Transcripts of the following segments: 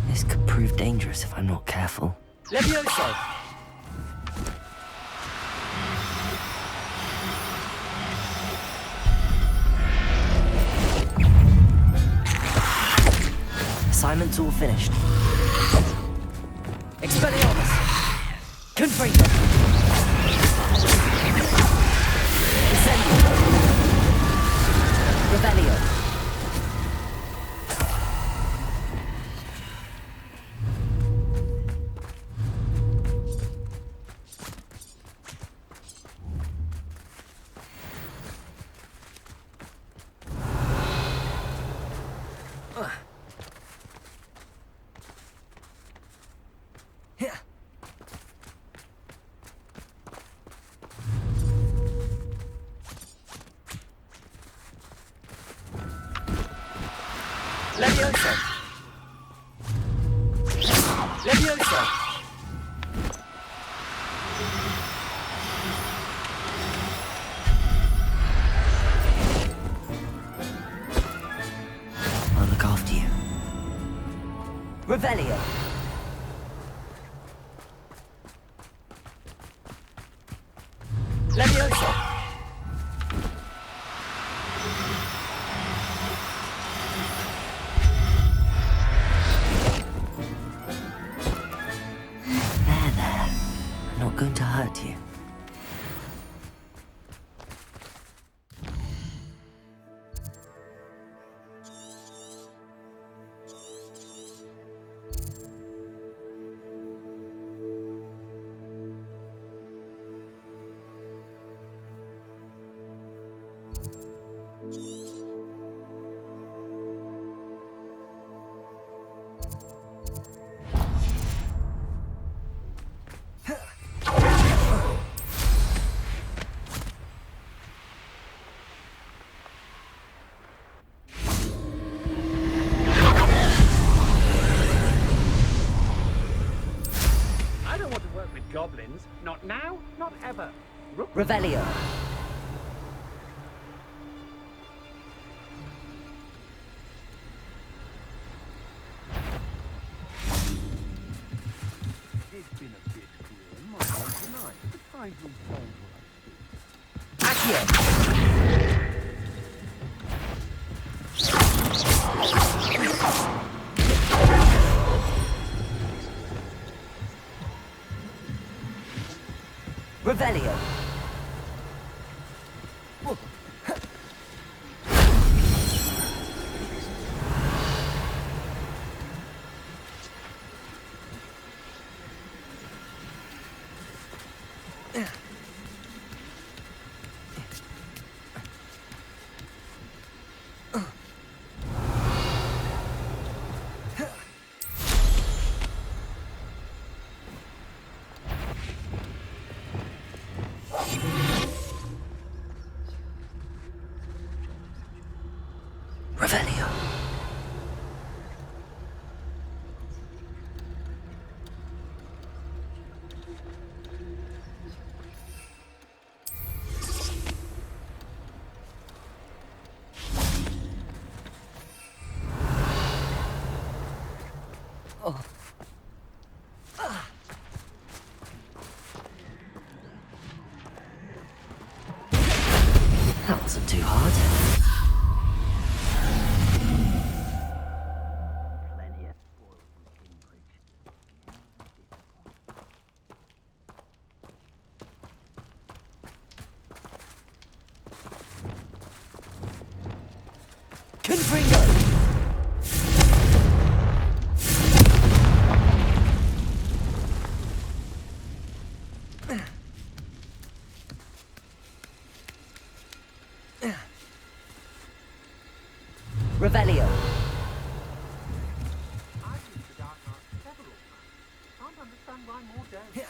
This could prove dangerous if I'm not careful. Levioso! Assignment's all finished. Expelliarmus! Confringo! Incendio! Revelio! Levioso! Levioso! I'll look after you. Revelio! Levioso! There. I'm not going to hurt you. Goblins. Not now, not ever. Revelio. It's been a bit grim, I won't deny, but find me time Revelio. Revelio. Oh. That wasn't too hard. Revelio. I've used the dark arts several times. Can't understand why more don't.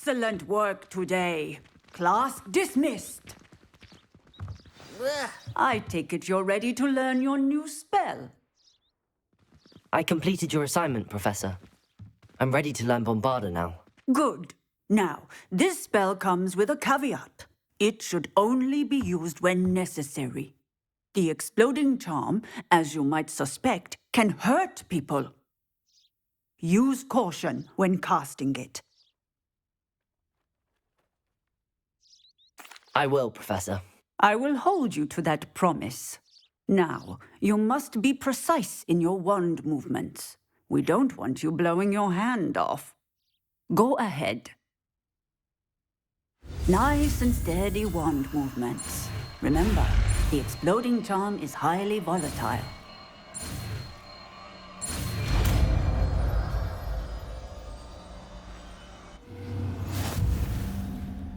Excellent work today. Class dismissed. I take it you're ready to learn your new spell. I completed your assignment, Professor. I'm ready to learn Bombarda now. Good. Now, this spell comes with a caveat. It should only be used when necessary. The exploding charm, as you might suspect, can hurt people. Use caution when casting it. I will, Professor. I will hold you to that promise. Now, you must be precise in your wand movements. We don't want you blowing your hand off. Go ahead. Nice and steady wand movements. Remember, the exploding charm is highly volatile.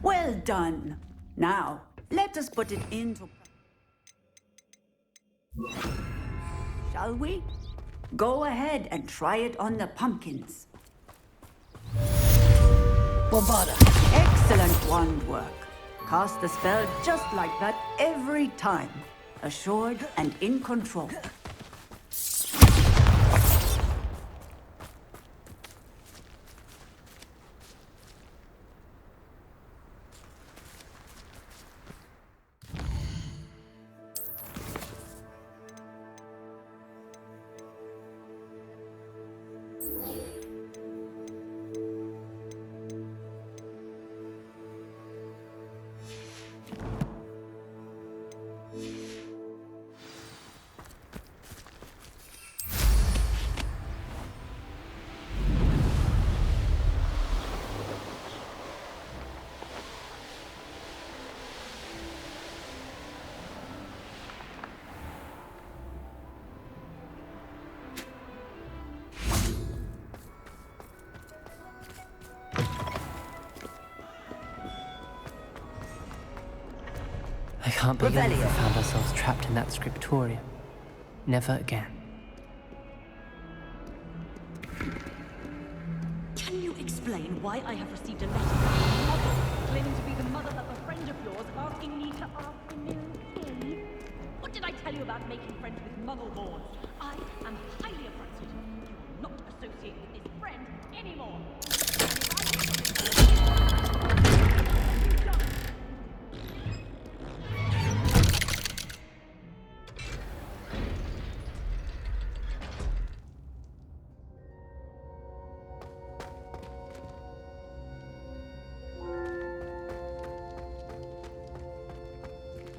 Well done. Now, let us put it into... Shall we? Go ahead and try it on the pumpkins. Bombarda! Excellent wand work. Cast the spell just like that every time. Assured and in control. I can't believe Revelio. we found ourselves trapped in that scriptorium. Never again. Can you explain why I have received a letter from your mother, claiming to be the mother of a friend of yours, asking me to ask for new key? What did I tell you about making friends with muggle-borns? I am highly affronted. You will not associate with this friend anymore.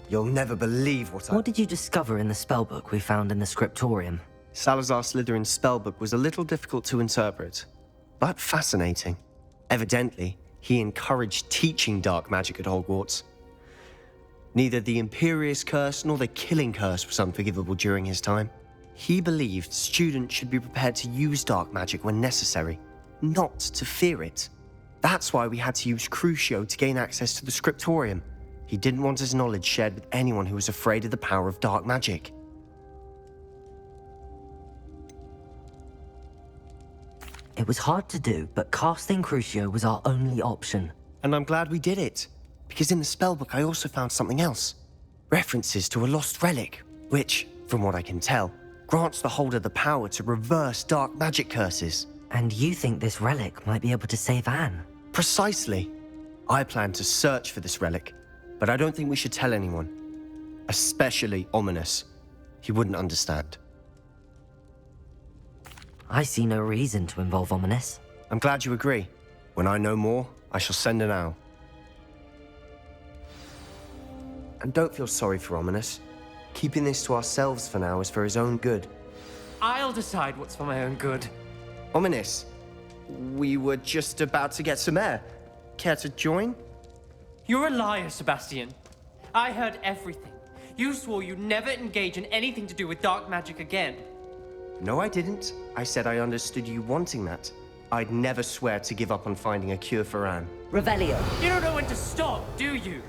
You'll never believe what What did you discover in the spellbook we found in the scriptorium? Salazar Slytherin's spellbook was a little difficult to interpret, but fascinating. Evidently, he encouraged teaching dark magic at Hogwarts. Neither the Imperious Curse nor the Killing Curse was unforgivable during his time. He believed students should be prepared to use dark magic when necessary, not to fear it. That's why we had to use Crucio to gain access to the scriptorium. He didn't want his knowledge shared with anyone who was afraid of the power of dark magic. It was hard to do, but casting Crucio was our only option. And I'm glad we did it, because in the spellbook I also found something else. References to a lost relic, which, from what I can tell, grants the holder the power to reverse dark magic curses. And you think this relic might be able to save Anne? Precisely. I plan to search for this relic, but I don't think we should tell anyone. Especially Ominous. He wouldn't understand. I see no reason to involve Ominous. I'm glad you agree. When I know more, I shall send an owl. And don't feel sorry for Ominous. Keeping this to ourselves for now is for his own good. I'll decide what's for my own good. Ominous, we were just about to get some air. Care to join? You're a liar, Sebastian. I heard everything. You swore you'd never engage in anything to do with dark magic again. No, I didn't. I said I understood you wanting that. I'd never swear to give up on finding a cure for Anne. Revelio. You don't know when to stop, do you?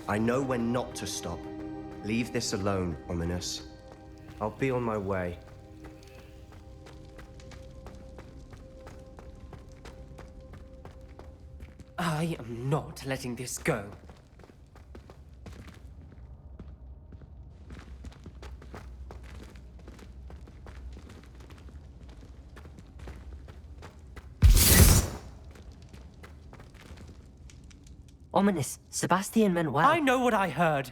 I know when not to stop. Leave this alone, Ominous. I'll be on my way. I am not letting this go. Ominous, Sebastian meant well. I know what I heard.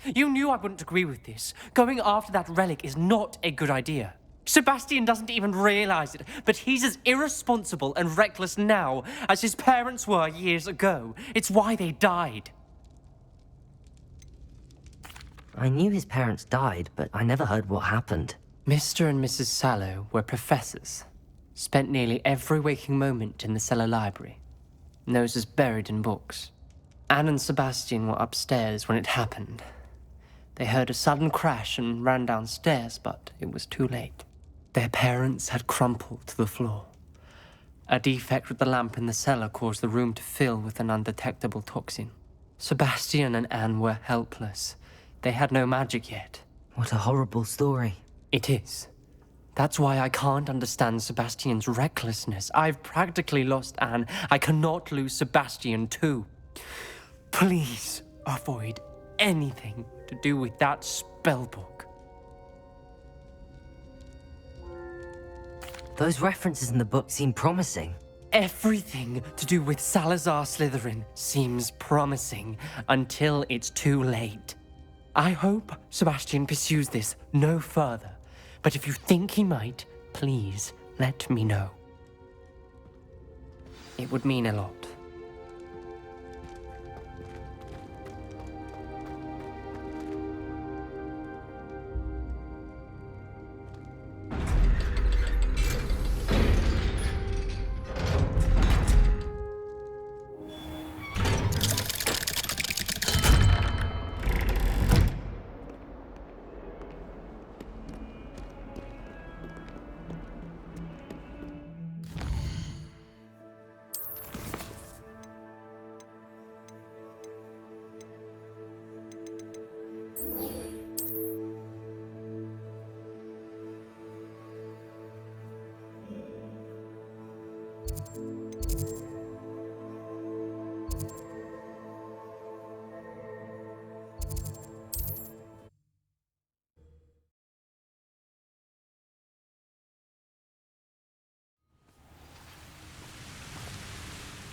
You knew I wouldn't agree with this. Going after that relic is not a good idea. Sebastian doesn't even realize it, but he's as irresponsible and reckless now as his parents were years ago. It's why they died. I knew his parents died, but I never heard what happened. Mr. and Mrs. Sallow were professors. Spent nearly every waking moment in the cellar library. Noses buried in books. Anne and Sebastian were upstairs when it happened. They heard a sudden crash and ran downstairs, but it was too late. Their parents had crumpled to the floor. A defect with the lamp in the cellar caused the room to fill with an undetectable toxin. Sebastian and Anne were helpless. They had no magic yet. What a horrible story. It is. That's why I can't understand Sebastian's recklessness. I've practically lost Anne. I cannot lose Sebastian too. Please avoid anything to do with that spellbook. Those references in the book seem promising. Everything to do with Salazar Slytherin seems promising until it's too late. I hope Sebastian pursues this no further, but if you think he might, please let me know. It would mean a lot.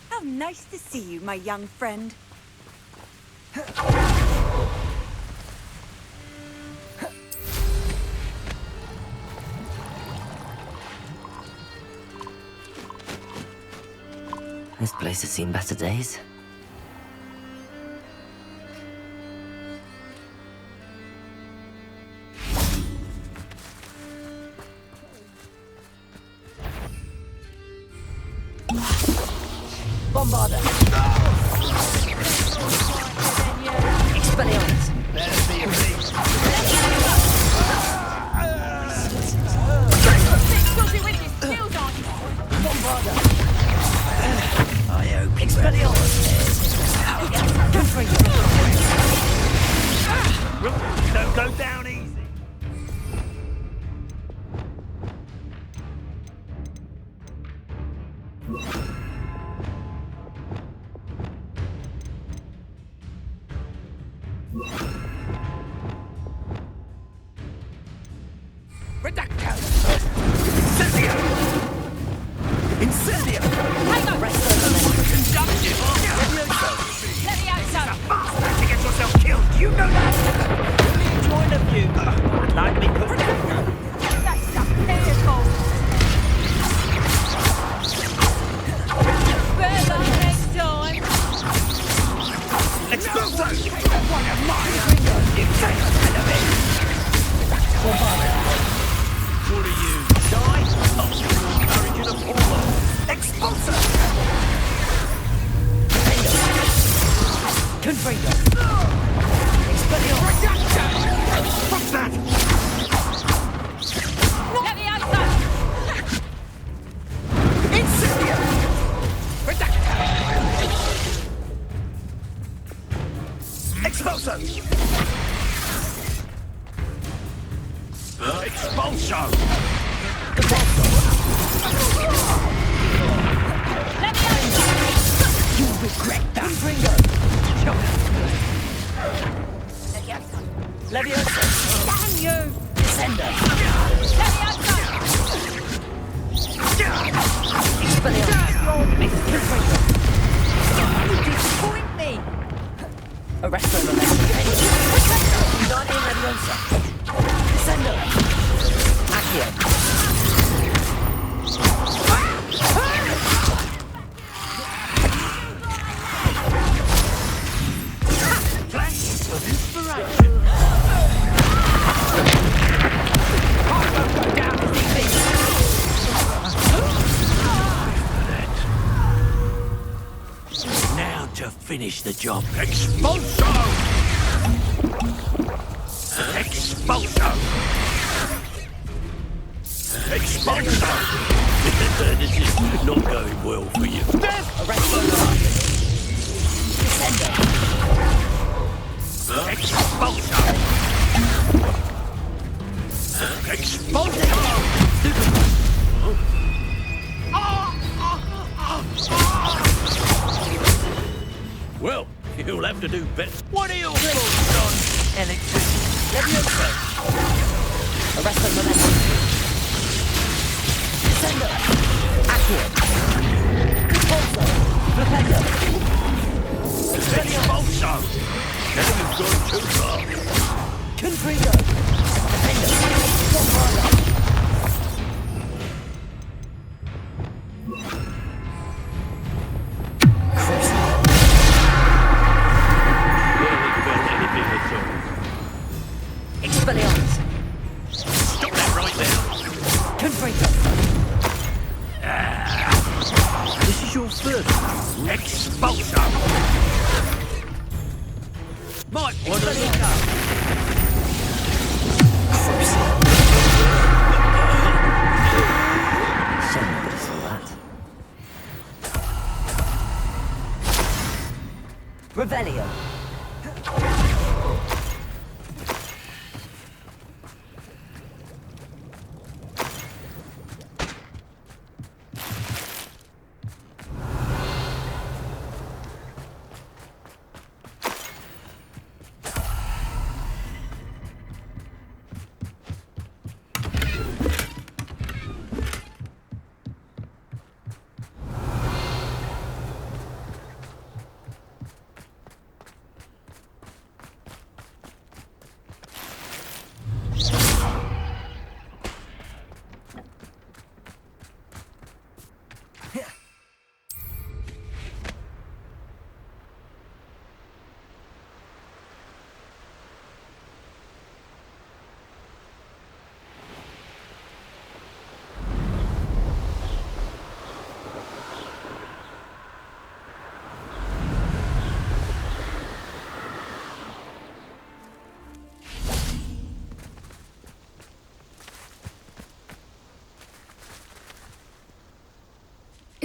How nice to see you, my young friend. This place has seen better days. Bombarda. Expelliarmus. Filthy with his skills, aren't you? Bombarda. I hope Expelliarmus. Confringo. don't go down easy. Incendio! Hang on! Conductive! Let me out, son! Fast to get yourself killed, you know that? Join a few. Like me put That's stuff vehicle! Better next time! Exploso! One of mine! You take a bit of it! What are you, shy? Encouraging a fall. Expulso! Confringo. Expelliarmus. What's that? Let me out, son! Incendio! Expulso! Expulso! Let me out, son! You regret that. Confringo. Let me out, son! Leviosa. Damn you! Descender. Let me out, son! Expelliarmus. Confringo. You disappoint me. Arresto Memento. Guardian Leviosa. Descender. Accio. Flash of inspiration! Heart won't go down as easy. Now to finish the job. Expulso! Expulso! Expulso! This is not going well for you. Arresto Memento. Descender. Expulso! Expulso! Well, you'll have to do better. What are your thoughts on electricity? Leviosa. Arresto Memento. Descender. Accio. Repulso. Flipendo. Expulso! Now you've gone too far. Confringo. Defender. Bombarda. Barely felt anything at all. Expelliarmus. Stop that right now! Confringo. This is your first expulso! Might want to look up. Shame I saw that. Revelio.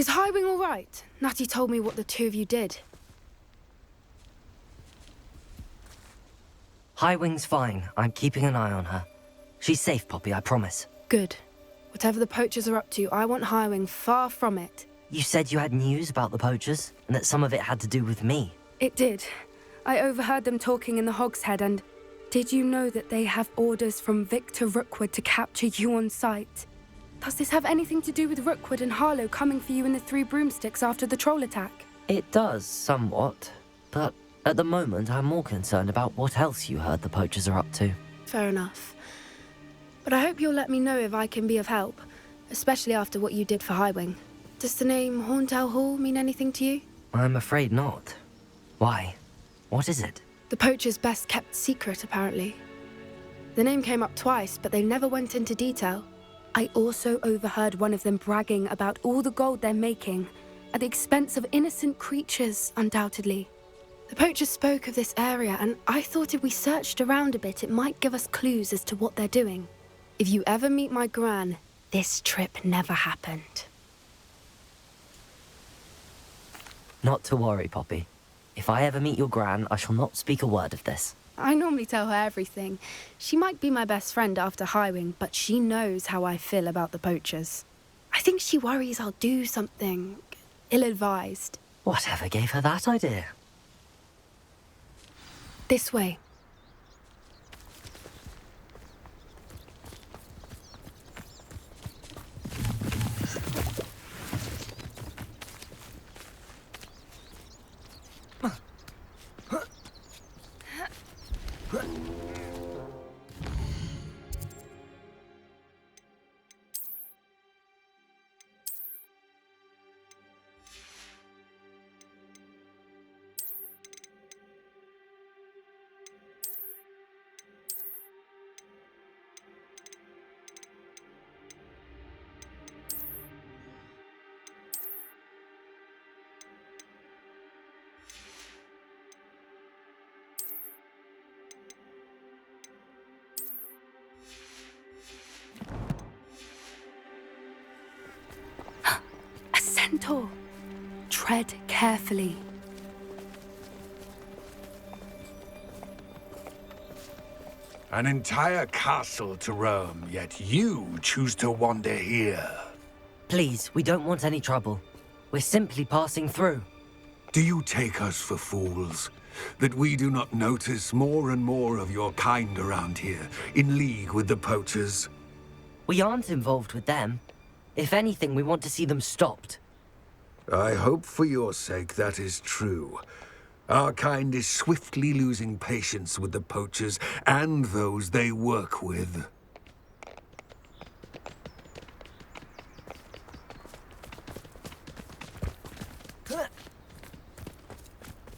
Is Highwing all right? Natty told me what the two of you did. Highwing's fine. I'm keeping an eye on her. She's safe, Poppy, I promise. Good. Whatever the poachers are up to, I want Highwing far from it. You said you had news about the poachers, and that some of it had to do with me. It did. I overheard them talking in the Hogshead, and did you know that they have orders from Victor Rookwood to capture you on sight? Does this have anything to do with Rookwood and Harlow coming for you in the Three Broomsticks after the troll attack? It does, somewhat. But at the moment, I'm more concerned about what else you heard the poachers are up to. Fair enough. But I hope you'll let me know if I can be of help, especially after what you did for Highwing. Does the name Horntail Hall mean anything to you? I'm afraid not. Why? What is it? The poacher's best kept secret, apparently. The name came up twice, but they never went into detail. I also overheard one of them bragging about all the gold they're making, at the expense of innocent creatures, undoubtedly. The poachers spoke of this area, and I thought if we searched around a bit, it might give us clues as to what they're doing. If you ever meet my gran, this trip never happened. Not to worry, Poppy. If I ever meet your gran, I shall not speak a word of this. I normally tell her everything. She might be my best friend after Highwing, but she knows how I feel about the poachers. I think she worries I'll do something ill-advised. Whatever gave her that idea? This way. Centaur. Tread carefully. An entire castle to roam, yet you choose to wander here. Please, we don't want any trouble. We're simply passing through. Do you take us for fools? That we do not notice more and more of your kind around here, in league with the poachers? We aren't involved with them. If anything, we want to see them stopped. I hope for your sake that is true. Our kind is swiftly losing patience with the poachers and those they work with.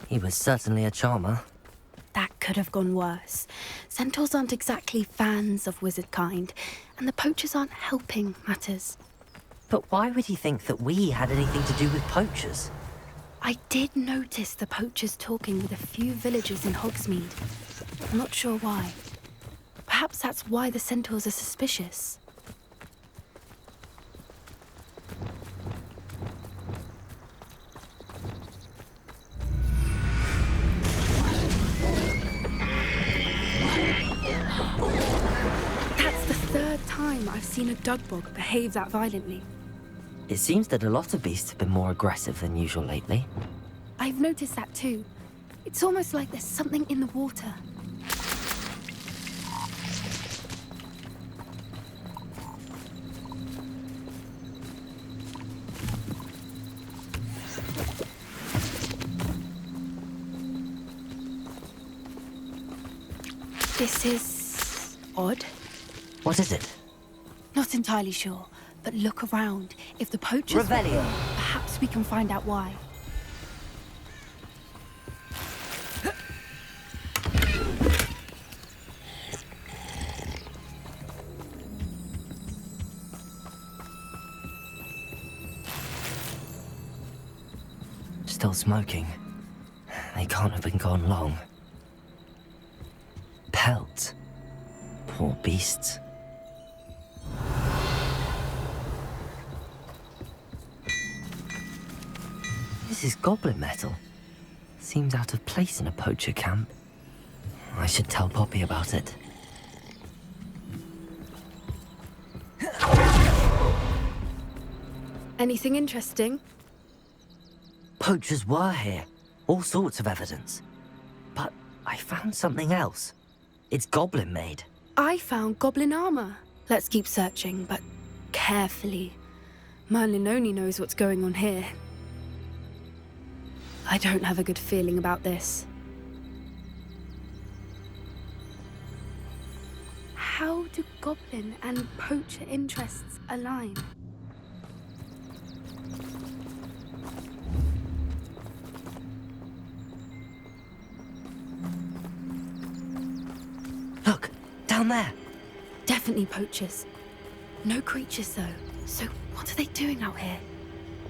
He was certainly a charmer. That could have gone worse. Centaurs aren't exactly fans of wizard kind, and the poachers aren't helping matters. But why would he think that we had anything to do with poachers? I did notice the poachers talking with a few villagers in Hogsmeade. I'm not sure why. Perhaps that's why the centaurs are suspicious. That's the third time I've seen a dugbog behave that violently. It seems that a lot of beasts have been more aggressive than usual lately. I've noticed that too. It's almost like there's something in the water. This is odd. What is it? Not entirely sure, but look around. If the poachers were here, perhaps we can find out why. Still smoking. They can't have been gone long. Pelts. Poor beasts. This is goblin metal. Seems out of place in a poacher camp. I should tell Poppy about it. Anything interesting? Poachers were here. All sorts of evidence. But I found something else. It's goblin made. I found goblin armor. Let's keep searching, but carefully. Merlin only knows what's going on here. I don't have a good feeling about this. How do goblin and poacher interests align? Look, down there. Definitely poachers. No creatures, though. So what are they doing out here?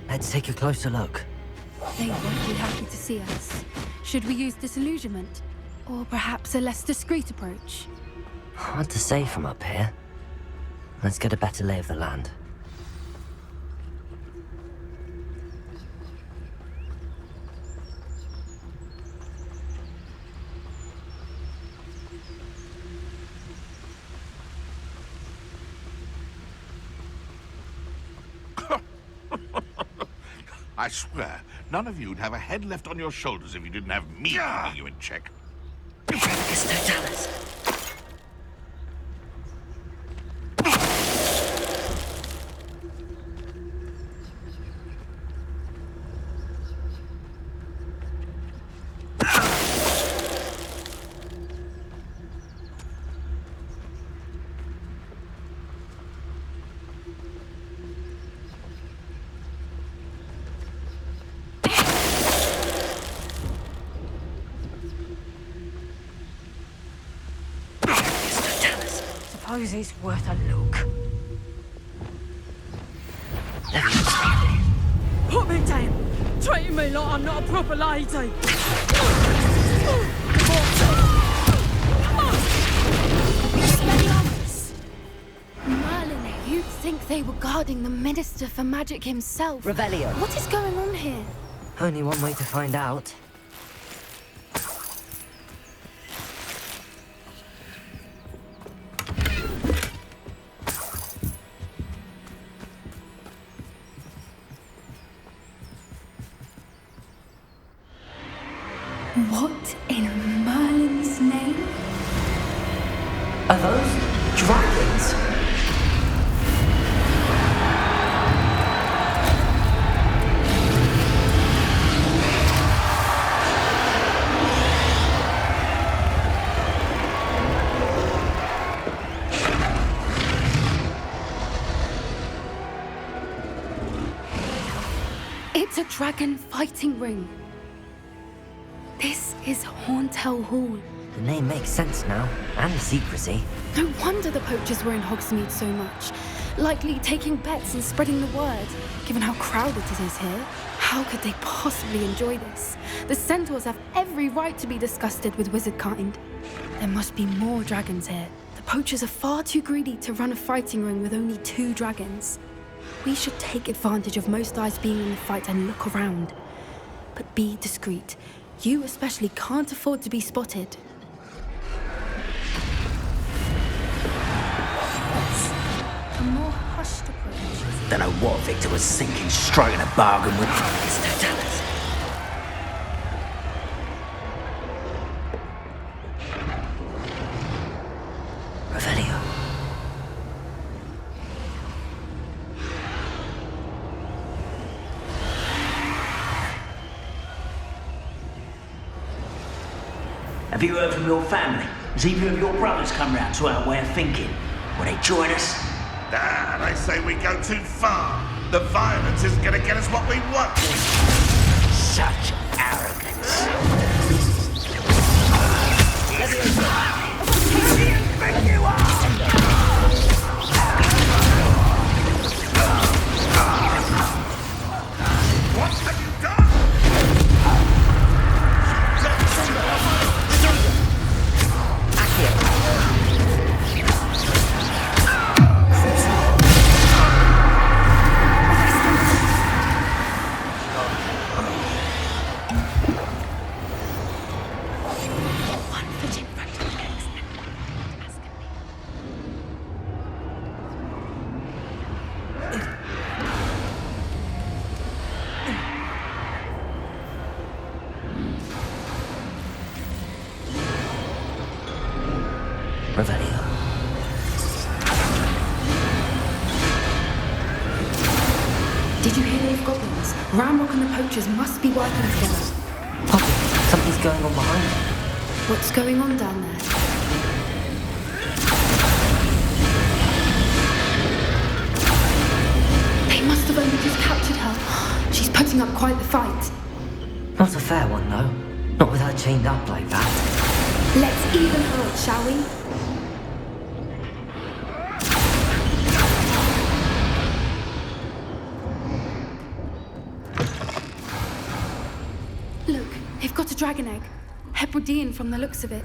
Let's take a closer look. They won't be happy to see us. Should we use disillusionment? Or perhaps a less discreet approach? Hard to say from up here. Let's get a better lay of the land. I swear, none of you'd have a head left on your shoulders if you didn't have me keeping you in check. Suppose it's worth a look. Put me down! Treating me like I'm not a proper lady! Merlin, you'd think they were guarding the Minister for Magic himself. Revelio. What is going on here? Only one way to find out. What in Merlin's name? Are those dragons? It's a dragon fighting ring. This is Hauntel Hall. The name makes sense now, and the secrecy. No wonder the poachers were in Hogsmeade so much. Likely taking bets and spreading the word, given how crowded it is here. How could they possibly enjoy this? The centaurs have every right to be disgusted with wizardkind. There must be more dragons here. The poachers are far too greedy to run a fighting ring with only 2 dragons. We should take advantage of most eyes being in the fight and look around. But be discreet. You especially can't afford to be spotted. A more hushed approach. Don't know what Victor was thinking, striking a bargain with Mr. Dallas. Revelio. Have you heard from your family? Has either of your brothers come round to our way of thinking? Will they join us? Dad, I say we go too far. The violence isn't going to get us what we want. Such arrogance. What have you done? Did you hear those goblins? Ramrock and the poachers must be working together. Poppy, something's going on behind you. What's going on down there? They must have only just captured her. She's putting up quite the fight. Not a fair one, though. Not with her chained up like that. Let's even her up, shall we? Look, they've got a dragon egg. Hebridean from the looks of it.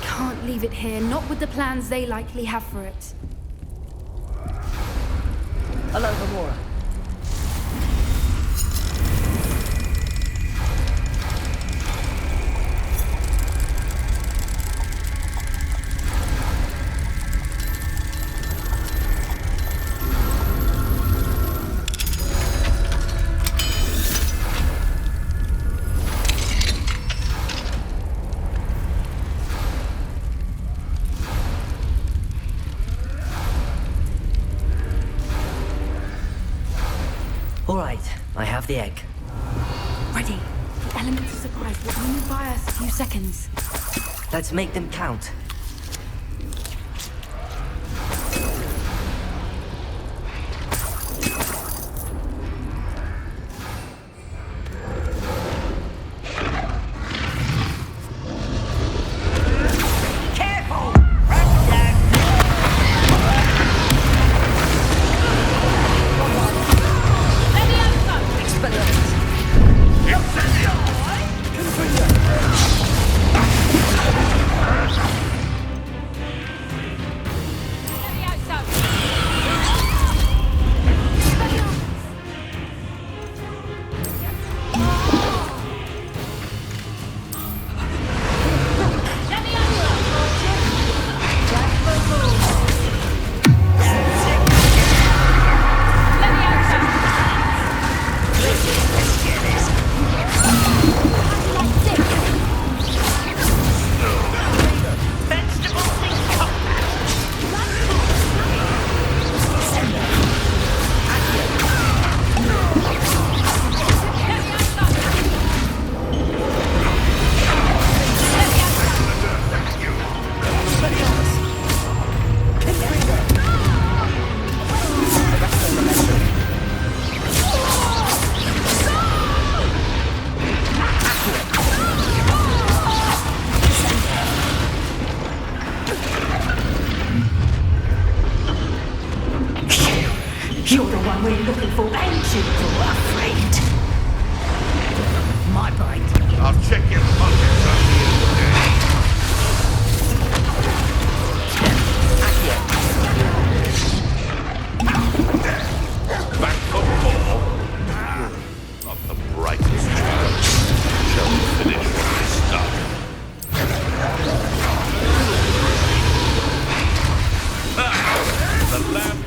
Can't leave it here, not with the plans they likely have for it. Hello, Gamora. All right, I have the egg. Ready. The element of surprise will only buy us a few seconds. Let's make them count. You're the one we're looking for, ain't you, afraid? My brain. I'll check your pockets at the end of the day. Back for more? Not the brightest child. Shall we finish what we started? The labyrinth.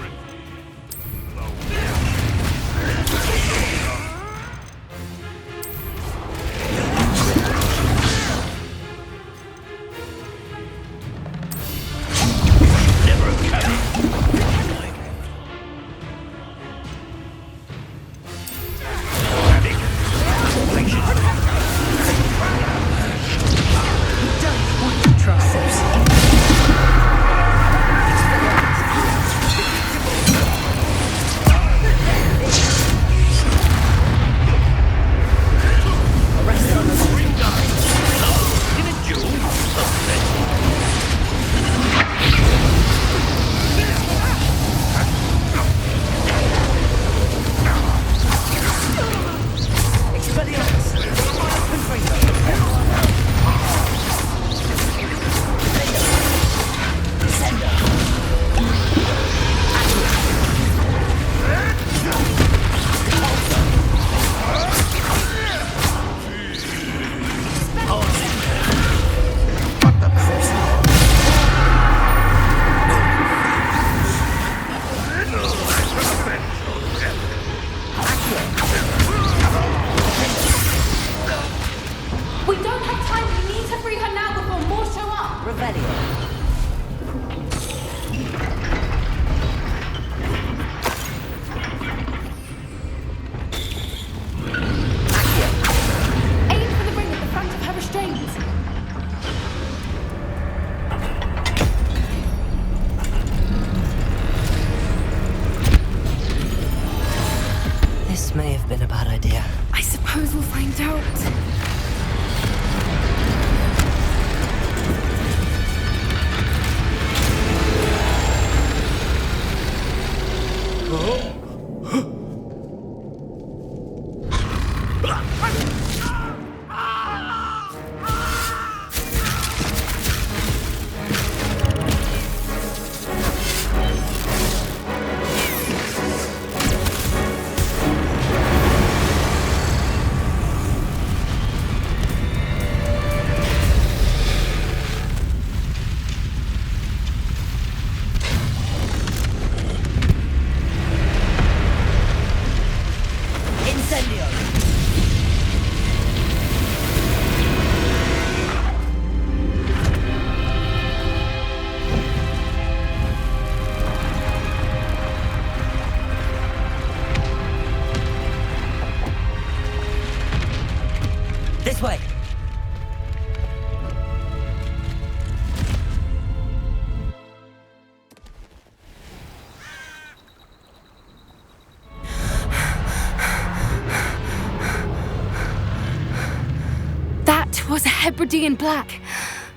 Hebridean black.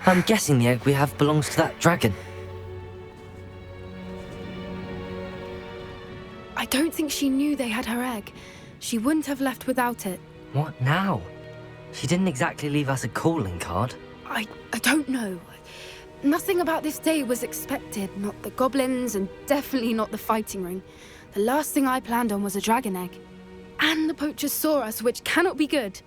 I'm guessing the egg we have belongs to that dragon. I don't think she knew they had her egg. She wouldn't have left without it. What now? She didn't exactly leave us a calling card. I don't know. Nothing about this day was expected. Not the goblins, and definitely not the fighting ring. The last thing I planned on was a dragon egg. And the poachers saw us, which cannot be good.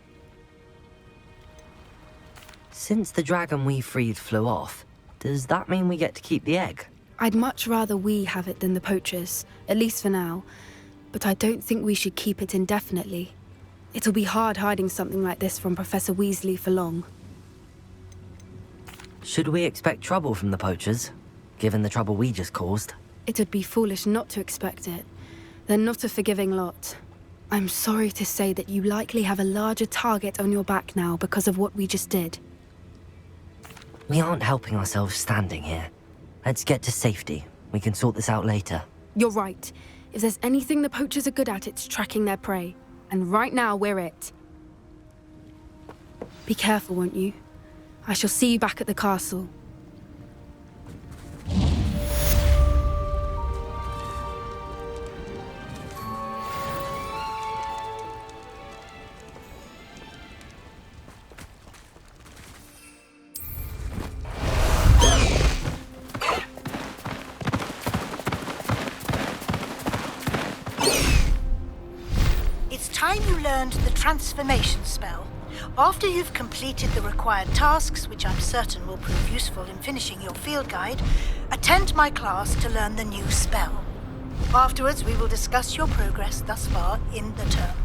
Since the dragon we freed flew off, does that mean we get to keep the egg? I'd much rather we have it than the poachers, at least for now. But I don't think we should keep it indefinitely. It'll be hard hiding something like this from Professor Weasley for long. Should we expect trouble from the poachers, given the trouble we just caused? It would be foolish not to expect it. They're not a forgiving lot. I'm sorry to say that you likely have a larger target on your back now because of what we just did. We aren't helping ourselves standing here. Let's get to safety. We can sort this out later. You're right. If there's anything the poachers are good at, it's tracking their prey. And right now, we're it. Be careful, won't you? I shall see you back at the castle. It's time you learned the transformation spell. After you've completed the required tasks, which I'm certain will prove useful in finishing your field guide, attend my class to learn the new spell. Afterwards, we will discuss your progress thus far in the term.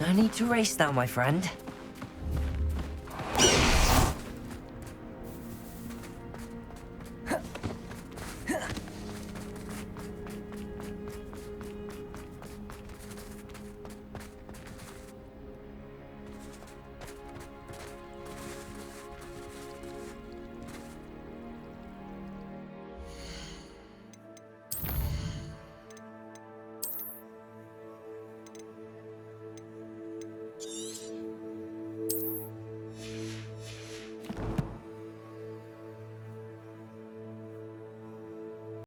No need to race now, my friend.